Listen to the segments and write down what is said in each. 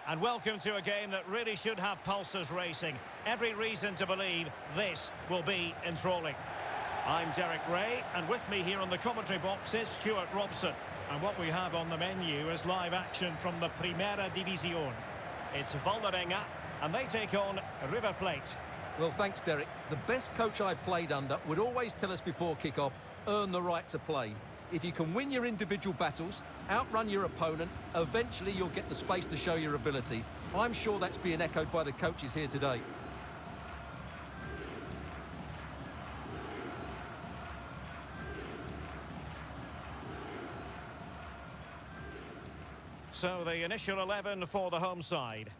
And welcome to a game that really should have pulses racing. Every reason to believe this will be enthralling. I'm Derek Ray, and with me here on the commentary box is Stuart Robson. And what we have on the menu is live action from the Primera División. It's Valderenga, and they take on River Plate. Well, thanks, Derek. The best coach I played under would always tell us before kick-off, earn the right to play. If you can win your individual battles, outrun your opponent, eventually you'll get the space to show your ability. I'm sure that's being echoed by the coaches here today. So the initial 11 for the home side.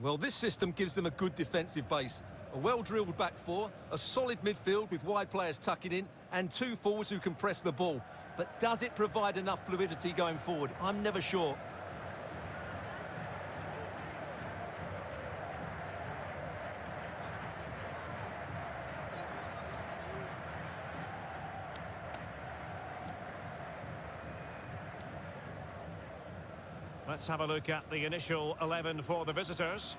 Well, this system gives them a good defensive base. A well-drilled back four, a solid midfield with wide players tucking in, and two forwards who can press the ball. But does it provide enough fluidity going forward? I'm never sure. Let's have a look at the initial 11 for the visitors.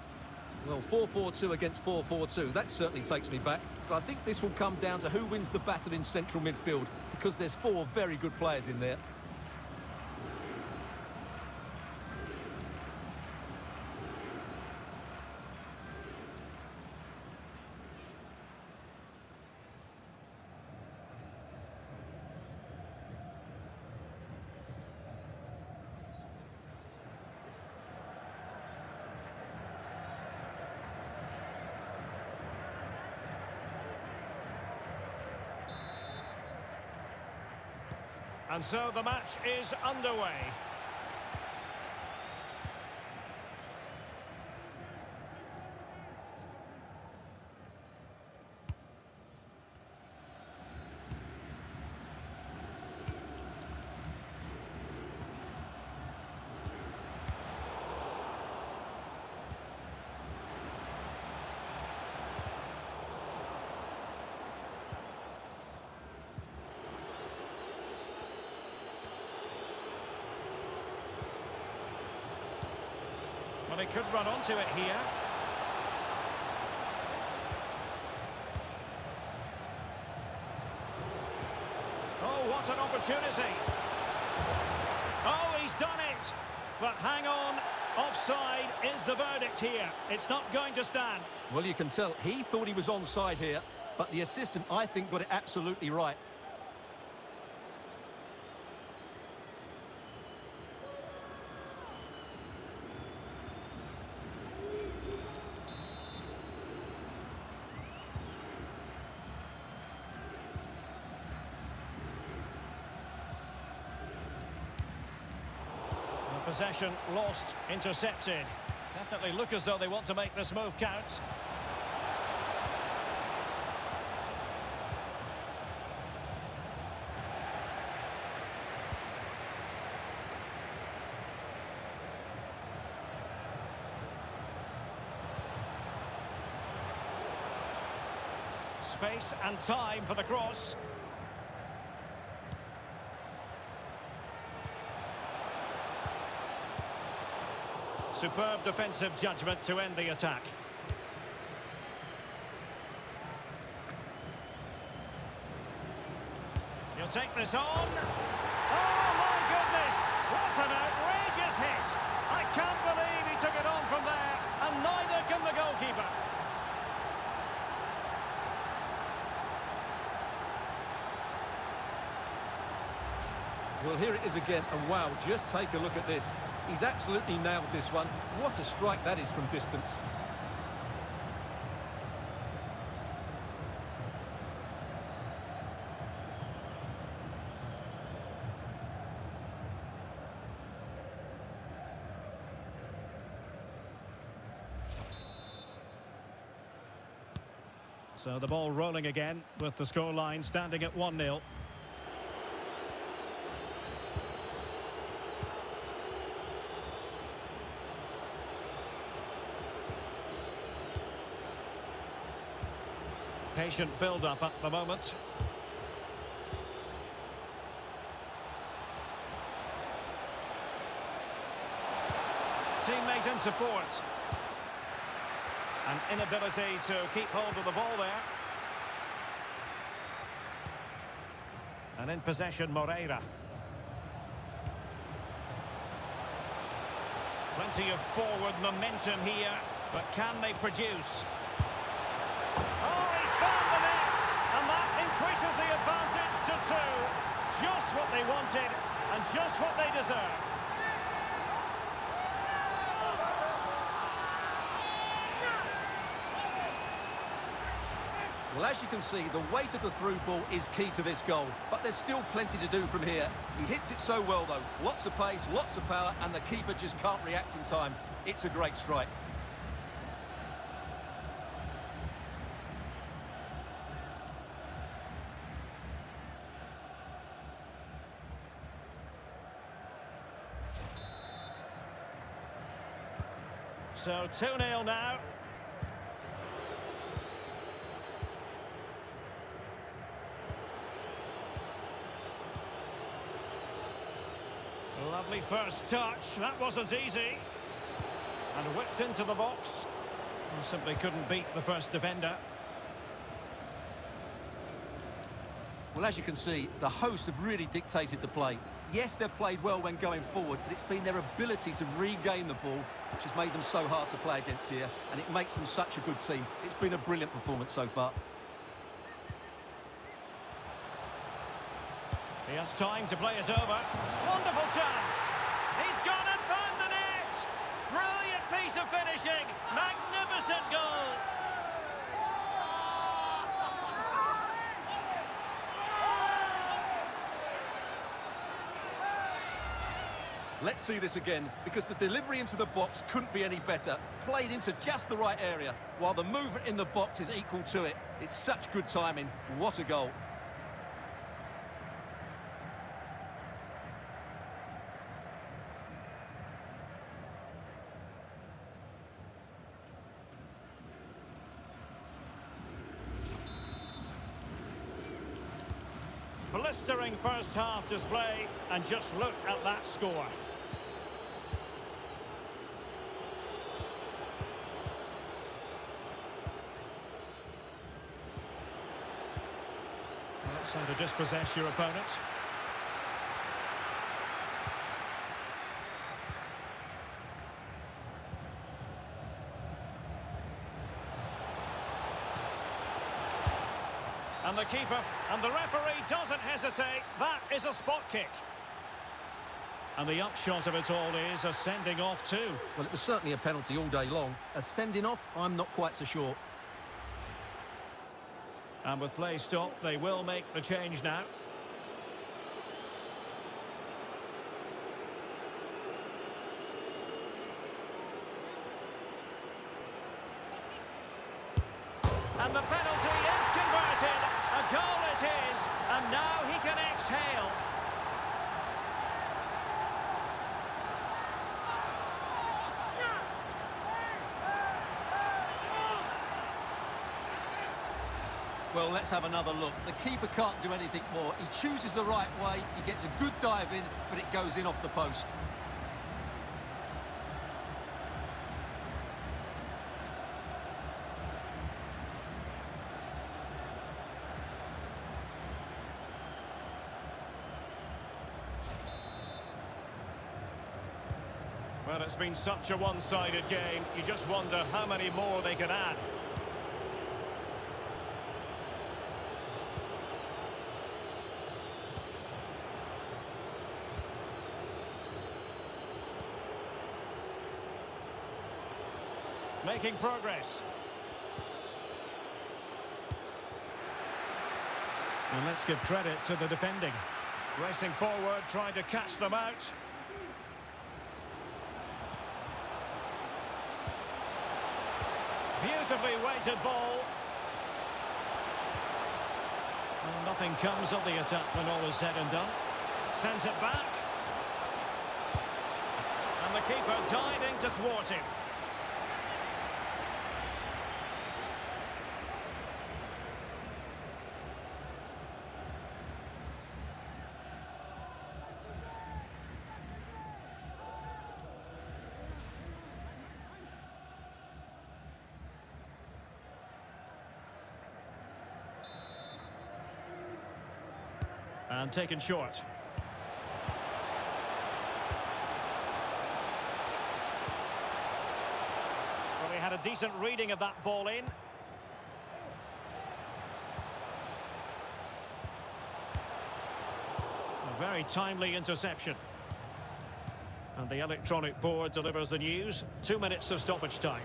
Well, 4-4-2 against 4-4-2, that certainly takes me back. But I think this will come down to who wins the battle in central midfield, because there's four very good players in there. And so the match is underway. Well, he could run onto it here. Oh, what an opportunity. Oh, he's done it. But hang on, offside is the verdict here. It's not going to stand. Well, you can tell he thought he was onside here, but the assistant, I think, got it absolutely right. Possession lost, intercepted. Definitely look as though they want to make this move count. Space and time for the cross. Superb defensive judgment to end the attack. He'll take this on. Oh, my goodness! What an outrageous hit! I can't believe he took it on from there, and neither can the goalkeeper. Well, here it is again, and wow, just take a look at this. He's absolutely nailed this one. What a strike that is from distance. So the ball rolling again with the scoreline standing at 1-0. Patient build-up at the moment. Teammate in support. An inability to keep hold of the ball there. And in possession, Moreira. Plenty of forward momentum here, but can they produce? Oh, he's found the net! And that increases the advantage to 2. Just what they wanted, and just what they deserve. Well, as you can see, the weight of the through ball is key to this goal. But there's still plenty to do from here. He hits it so well, though. Lots of pace, lots of power, and the keeper just can't react in time. It's a great strike. So 2-0 now. Lovely first touch. That wasn't easy. And whipped into the box. And simply couldn't beat the first defender. Well, as you can see, the hosts have really dictated the play. Yes, they've played well when going forward, but it's been their ability to regain the ball which has made them so hard to play against here, and it makes them such a good team. It's been a brilliant performance so far. He has time to play it over. Wonderful chance. He's gone and found the net. Brilliant piece of finishing. Magnificent goal. Let's see this again, because the delivery into the box couldn't be any better. Played into just the right area, while the movement in the box is equal to it. It's such good timing. What a goal. Blistering first half display, and just look at that score. That's how to dispossess your opponent. And the keeper, and the referee doesn't hesitate. That is a spot kick. And the upshot of it all is a sending off too. Well, it was certainly a penalty all day long. A sending off, I'm not quite so sure. And with play stopped, they will make the change now. And the penalty is converted. A goal it is, and now he can exhale. Well, let's have another look. The keeper can't do anything more. He chooses the right way, he gets a good dive in, but it goes in off the post. Well, it's been such a one-sided game. You just wonder how many more they can add. Making progress. And let's give credit to the defending. Racing forward, trying to catch them out. Beautifully weighted ball. Well, nothing comes of the attack when all is said and done. Sends it back. And the keeper diving to thwart him. And taken short. Well, he had a decent reading of that ball in. A very timely interception. And the electronic board delivers the news. 2 minutes of stoppage time.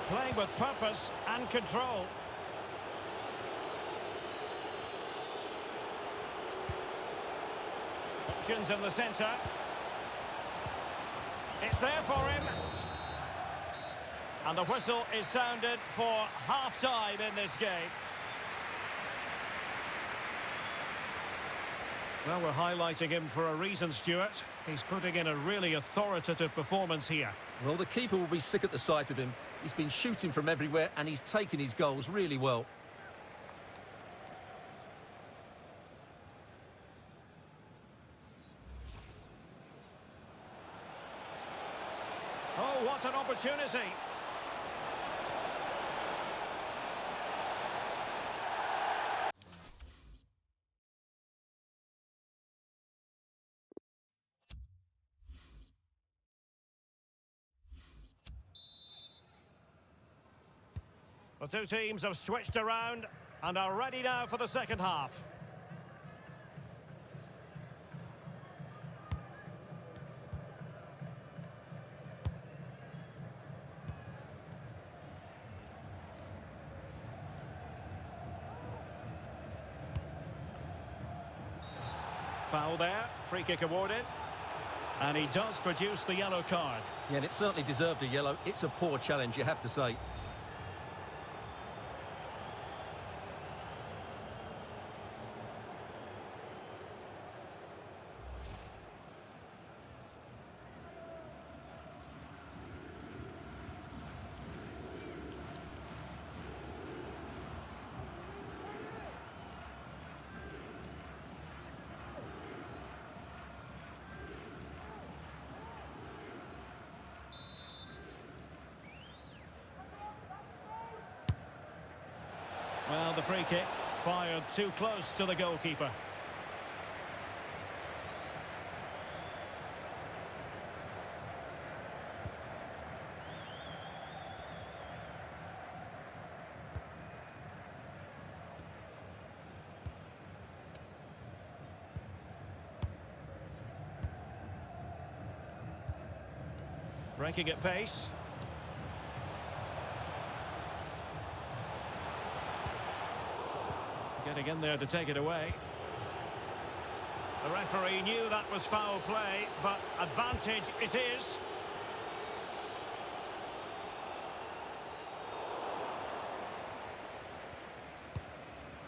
Playing with purpose and control. Options in the centre. It's there for him. And the whistle is sounded for half-time in this game. Well, we're highlighting him for a reason, Stuart. He's putting in a really authoritative performance here. Well, the keeper will be sick at the sight of him. He's been shooting from everywhere and he's taken his goals really well. Oh, what an opportunity. The two teams have switched around and are ready now for the second half. Foul there, free kick awarded. And he does produce the yellow card. Yeah, and it certainly deserved a yellow. It's a poor challenge, you have to say. Well, the free kick fired too close to the goalkeeper. Breaking at pace. Getting in there to take it away. The referee knew that was foul play, but advantage it is.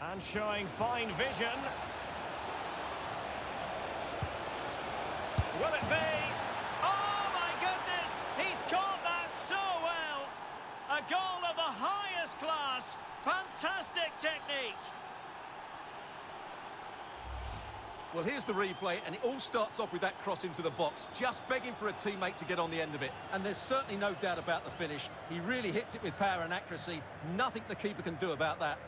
And showing fine vision. Will it be? Oh my goodness! He's caught that so well! A goal of the highest class. Fantastic technique. Well, here's the replay, and it all starts off with that cross into the box, just begging for a teammate to get on the end of it. And there's certainly no doubt about the finish. He really hits it with power and accuracy. Nothing the keeper can do about that.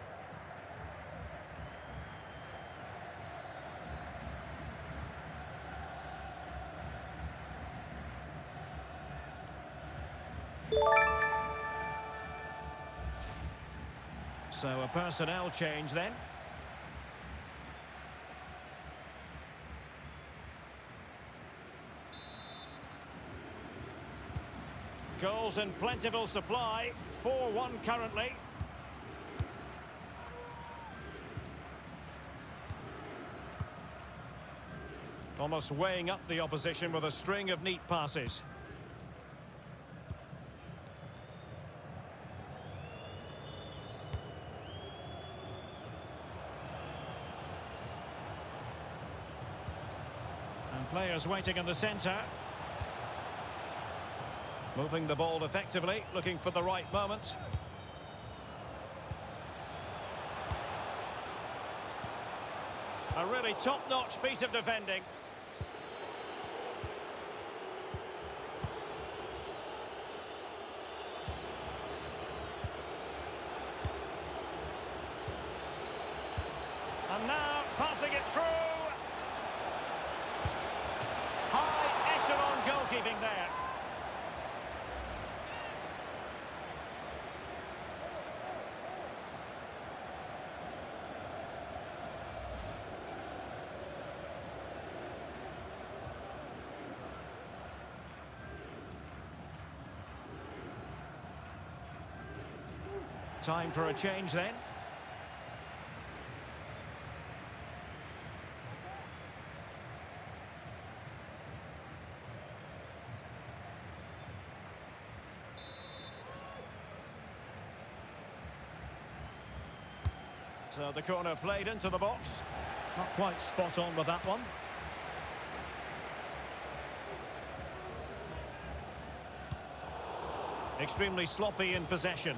So a personnel change then. Goals in plentiful supply, 4-1 currently. Almost weighing up the opposition with a string of neat passes. And players waiting in the centre. Moving the ball effectively, looking for the right moment. A really top-notch piece of defending. Passing it through. High echelon goalkeeping there. Time for a change then. So the corner played into the box. Not quite spot on with that one. Extremely sloppy in possession.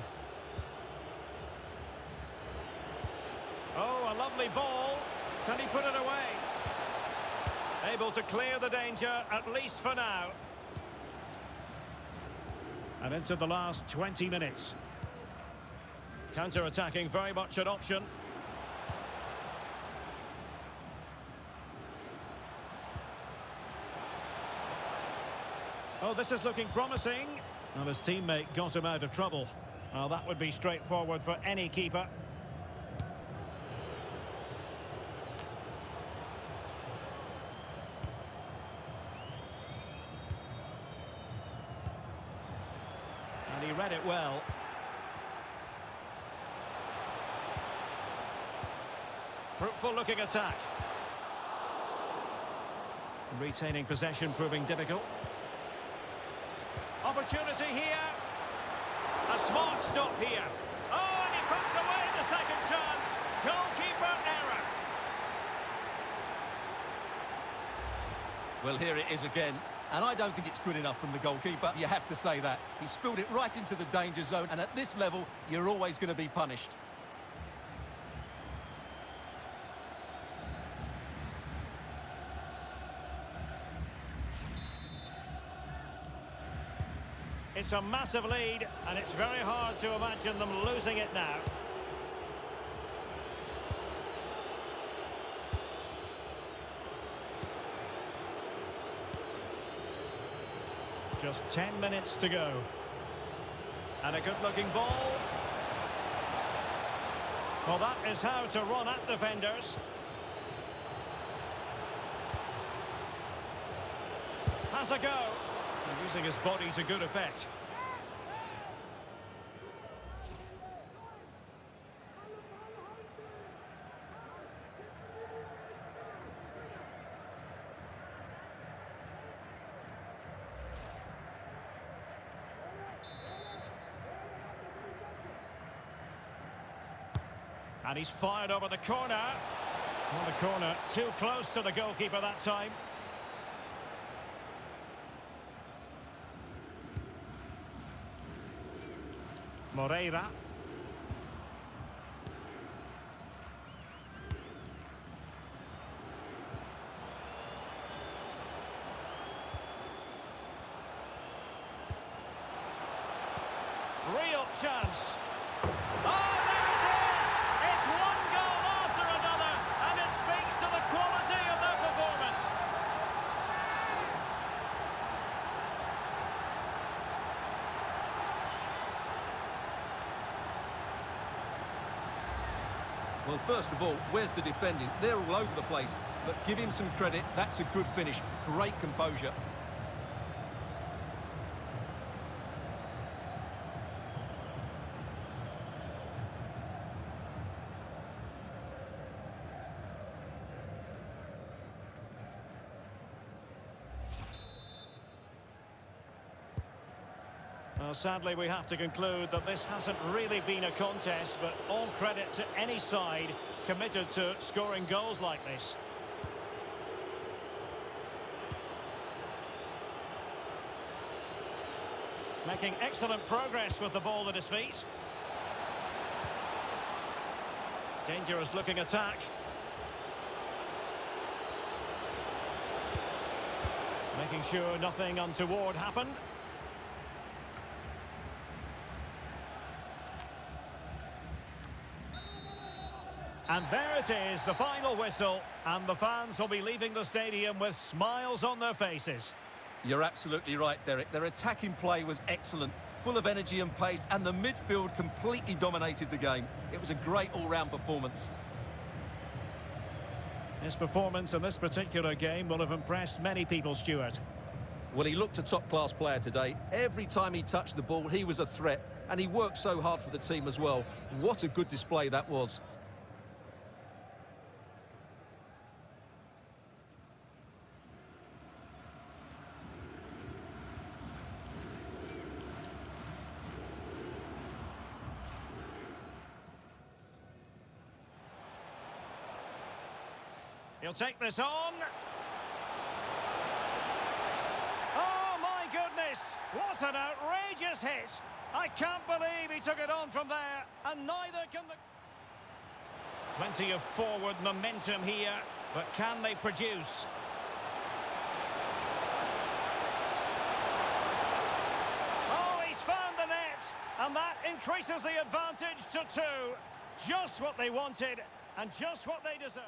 Oh, a lovely ball. Can he put it away? Able to clear the danger, at least for now. And into the last 20 minutes. Counter-attacking, very much an option. Oh, this is looking promising. Well, his teammate got him out of trouble. Well, that would be straightforward for any keeper. And he read it well. Fruitful looking attack. Retaining possession proving difficult. Opportunity here. A smart stop here. Oh, and he puts away the second chance. Goalkeeper error. Well, here it is again. And I don't think it's good enough from the goalkeeper. You have to say that. He spilled it right into the danger zone. And at this level, you're always going to be punished. It's a massive lead, and it's very hard to imagine them losing it now. Just 10 minutes to go. And a good-looking ball. Well, that is how to run at defenders. Has a go. Using his body to good effect. And he's fired over the corner. Well, the corner too close to the goalkeeper that time. Moreira. Real chance. Oh, there it is! It's one goal after another, and it speaks to the quality of their performance. Well, first of all, where's the defending? They're all over the place. But give him some credit. That's a good finish. Great composure. Well, sadly, we have to conclude that this hasn't really been a contest, but all credit to any side committed to scoring goals like this. Making excellent progress with the ball at his feet. Dangerous looking attack. Making sure nothing untoward happened. And there it is, the final whistle, and the fans will be leaving the stadium with smiles on their faces. You're absolutely right, Derek. Their attacking play was excellent, full of energy and pace, and the midfield completely dominated the game. It was a great all-round performance. His performance in this particular game will have impressed many people, Stuart. Well, he looked a top-class player today. Every time he touched the ball, he was a threat, and he worked so hard for the team as well. What a good display that was. He'll take this on. Oh, my goodness! What an outrageous hit! I can't believe he took it on from there, and neither can the... Plenty of forward momentum here, but can they produce? Oh, he's found the net, and that increases the advantage to 2. Just what they wanted, and just what they deserve.